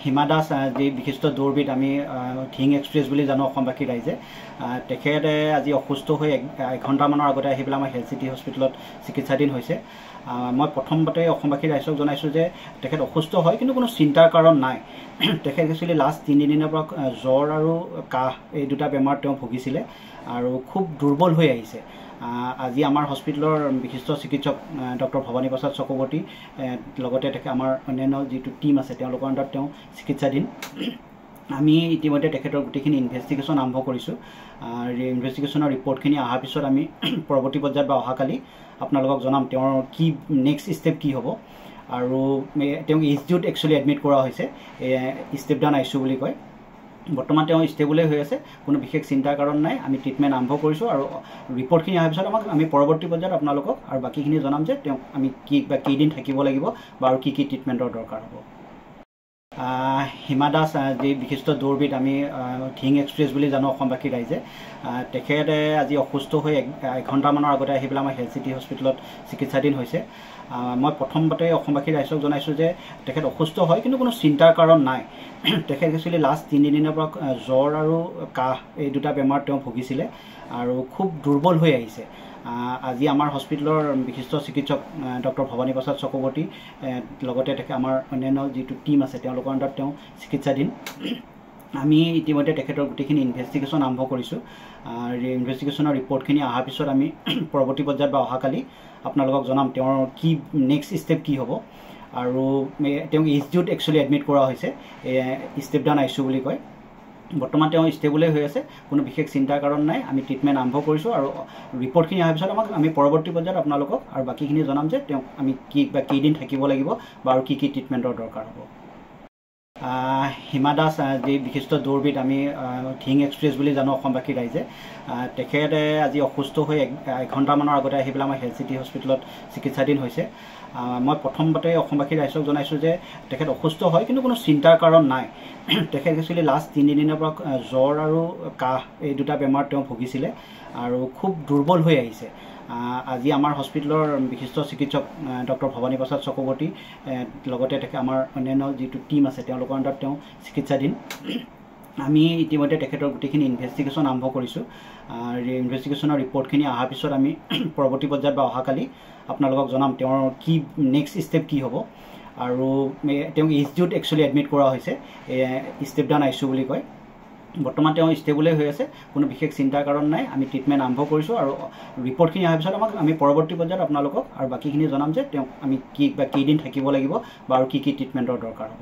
হিমা দাস যি বিশিষ্ট দৌৰবিদ আমি ধিং এক্সপ্ৰেছ বুলি জানো অসমবাসী ৰাইজে তেখেতে আজি অসুস্থ হৈ এঘণ্টামানৰ আগতে আহি পেলাই আমাৰ হেল্থ চিটি হস্পিটেলত চিকিৎসাধীন হৈছে মই প্ৰথমতে অসমবাসী ৰাইজক জনাইছোঁ যে তেখেত অসুস্থ হয় কিন্তু কোনো চিন্তাৰ কাৰণ নাই তেখেত একচুৱেলি লাষ্ট 3 দিনৰ পৰা জ্বৰ আৰু কাহ এই দুটা বেমাৰ তেওঁ ভুগিছিলে আৰু খুব দুৰ্বল হৈ আহিছে আজি আমাৰ হস্পিটেলৰ বিশিষ্ট চিকিৎসক ডক্টৰ ভৱানী প্ৰসাদ চক্ৰৱৰ্তী লগতে আমাৰ অন্যান্য যিটো টিম আছে তেওঁলোকৰ আণ্ডাৰত তেওঁ চিকিৎসাধীন আমি ইতিমধ্যে তেখেতৰ গোটেইখিনি ইনভেষ্টিগেশ্যন আৰম্ভ কৰিছোঁ ইনভেষ্টিগেশ্যনৰ ৰিপৰ্টখিনি অহাৰ পিছত আমি পৰৱৰ্তী পৰ্যায়ত বা অহাকালি আপোনালোকক জনাম তেওঁৰ কি নেক্সট ষ্টেপ কি হ'ব আৰু তেওঁক এইচডিউত একচুৱেলি এডমিট কৰা হৈছে ষ্টেপ ডাউন আইচিইউ বুলি কয় বৰ্তমান তেওঁ ষ্টেবলে হৈ আছে কোনো বিশেষ চিন্তাৰ কাৰণ নাই আমি ট্ৰিটমেণ্ট আৰম্ভ কৰিছোঁ আৰু ৰিপৰ্টখিনি অহাৰ পিছত আমি পৰৱৰ্তী পৰ্যায়ত আপোনালোকক আৰু বাকীখিনি জনাম যে তেওঁক আমি কেইদিন থাকিব লাগিব বা আৰু কি ট্ৰিটমেণ্টৰ দৰকাৰ হ'ব হিমা দাস যি বিশিষ্ট দৌৰবিদ আমি ধিং এক্সপ্ৰেছ বুলি জানো অসমবাসী ৰাইজে তেখেতে আজি অসুস্থ হৈ এঘণ্টামানৰ আগতে আহি পেলাই আমাৰ হেল্থ চিটি হস্পিটেলত চিকিৎসাধীন হৈছে মই প্ৰথমতে অসমবাসী ৰাইজক জনাইছোঁ যে তেখেত অসুস্থ হয় কিন্তু কোনো চিন্তাৰ কাৰণ নাই তেখেত একচুৱেলি লাষ্ট 3 দিনৰ পৰা জ্বৰ আৰু কাহ এই দুটা বেমাৰ তেওঁ ভুগিছিলে আৰু খুব দুৰ্বল হৈ আহিছে আজি আমাৰ হস্পিটেলৰ বিশিষ্ট চিকিৎসক ডক্টৰ ভৱানী প্ৰসাদ চক্ৰৱৰ্তী লগতে আমাৰ অন্যান্য যিটো টিম আছে তেওঁলোকৰ আণ্ডাৰত তেওঁ চিকিৎসাধীন আমি ইতিমধ্যে তেখেতৰ গোটেইখিনি ইনভেষ্টিগেশ্যন আৰম্ভ কৰিছোঁ ইনভেষ্টিগেশ্যনৰ ৰিপৰ্টখিনি অহাৰ পিছত আমি পৰৱৰ্তী পৰ্যায়ত বা অহাকালি আপোনালোকক জনাম তেওঁৰ কি নেক্সট ষ্টেপ কি হ'ব আৰু তেওঁক এইচডিউত একচুৱেলি এডমিট কৰা হৈছে ষ্টেপ ডাউন আইচিইউ বুলি কয় বৰ্তমান তেওঁ ষ্টেবলে হৈ আছে কোনো বিশেষ চিন্তাৰ কাৰণ নাই আমি ট্ৰিটমেণ্ট আৰম্ভ কৰিছোঁ আৰু ৰিপৰ্টখিনি অহাৰ পিছত আমি পৰৱৰ্তী পৰ্যায়ত আপোনালোকক আৰু বাকীখিনি জনাম যে তেওঁক আমি কেইদিন থাকিব লাগিব বা আৰু কি ট্ৰিটমেণ্টৰ দৰকাৰ হ'ব হিমা দাস যি বিশিষ্ট দৌৰবিদ আমি ধিং এক্সপ্ৰেছ বুলি জানো অসমবাসী ৰাইজে তেখেতে আজি অসুস্থ হৈ এঘণ্টামানৰ আগতে আহি পেলাই আমাৰ হেল্থ চিটি হস্পিটেলত চিকিৎসাধীন হৈছে মই প্ৰথমতে অসমবাসী ৰাইজক জনাইছোঁ যে তেখেত অসুস্থ হয় কিন্তু কোনো চিন্তাৰ কাৰণ নাই তেখেত একচুৱেলি লাষ্ট 3 দিনৰ পৰা জ্বৰ আৰু কাহ এই দুটা বেমাৰ তেওঁ ভুগিছিলে আৰু খুব দুৰ্বল হৈ আহিছে আজি আমাৰ হস্পিটেলৰ বিশিষ্ট চিকিৎসক ডক্টৰ ভৱানী প্ৰসাদ চক্ৰৱৰ্তী লগতে আমাৰ অন্যান্য যিটো টিম আছে তেওঁলোকৰ আণ্ডাৰত তেওঁ চিকিৎসাধীন আমি ইতিমধ্যে তেখেতৰ গোটেইখিনি ইনভেষ্টিগেশ্যন আৰম্ভ কৰিছোঁ ইনভেষ্টিগেশ্যনৰ ৰিপৰ্টখিনি অহাৰ পিছত আমি পৰৱৰ্তী পৰ্যায়ত বা অহাকালি আপোনালোকক জনাম তেওঁৰ কি নেক্সট ষ্টেপ কি হ'ব আৰু তেওঁক এইচডিউত একচুৱেলি এডমিট কৰা হৈছে ষ্টেপ ডাউন আইচিইউ বুলি কয় বৰ্তমান তেওঁ ষ্টেবলে হৈ আছে কোনো বিশেষ চিন্তাৰ কাৰণ নাই আমি ট্ৰিটমেণ্ট আৰম্ভ কৰিছোঁ আৰু ৰিপৰ্টখিনি অহাৰ পিছত আমি পৰৱৰ্তী পৰ্যায়ত আপোনালোকক আৰু বাকীখিনি জনাম যে তেওঁক আমি কেইদিন থাকিব লাগিব বা আৰু কি ট্ৰিটমেণ্টৰ দৰকাৰ হ'ব